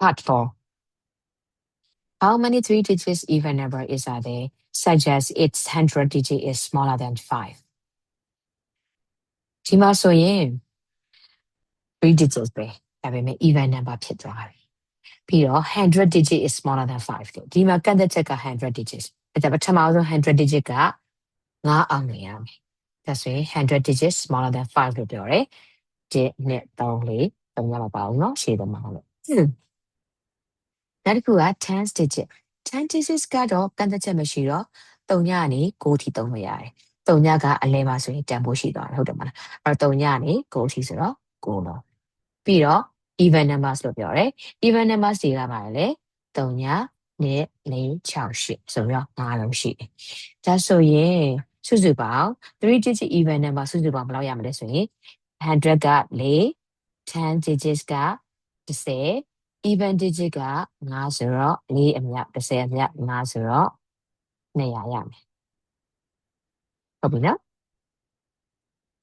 Part 4. How many three digits even number is there, such as its 100 digit is smaller than 5? ဒီမှာဆိုရင် 3 digits ပဲဒါပေမဲ့ even number ဖြစ်သွားတယ်ပြီးတော့ 100 digit is smaller than 5တဲ့ဒီမှာကန့်သက်ချက်က100 digits အဲ့ဒါပထမဆုံး100 digit က9အောင်နေရမယ်ဒါဆိုရင်100 digits smaller than 5လို့ပြောတယ်1 2 3 4 3ရမှာပါအောင်နော်ရှေ့တော့မှာလို့နောက်တစ်ခုက10 digit 10 digits ကတော့ကန့်သက်ချက်မရှိတော့3ညကနေ9ထိသုံးလို့ရတယ်3ညကအလဲပါဆိုရင်တန်ဖိုးရှိသွားတယ်ဟုတ်တယ်မလားအဲ့တော့3ညကနေ9ထိဆိုတော့9လို့ပြီးတော့ even numbers လို့ပြောတယ် even numbers တွေကပါလေ3ညနဲ့4 6 8ဆိုတော့5လုံးရှိတယ်ဒါဆိုရင်စုစုပေါင်း3 digit even number စုစုပေါင်းဘယ်လောက်ရမလဲဆိုရင်100က4 10 digits က10 even digit က5ဆိုတော့4အမြတ်10အမြတ်5ဆိုတော့200ရမယ်ဟုတ်ပြီနော်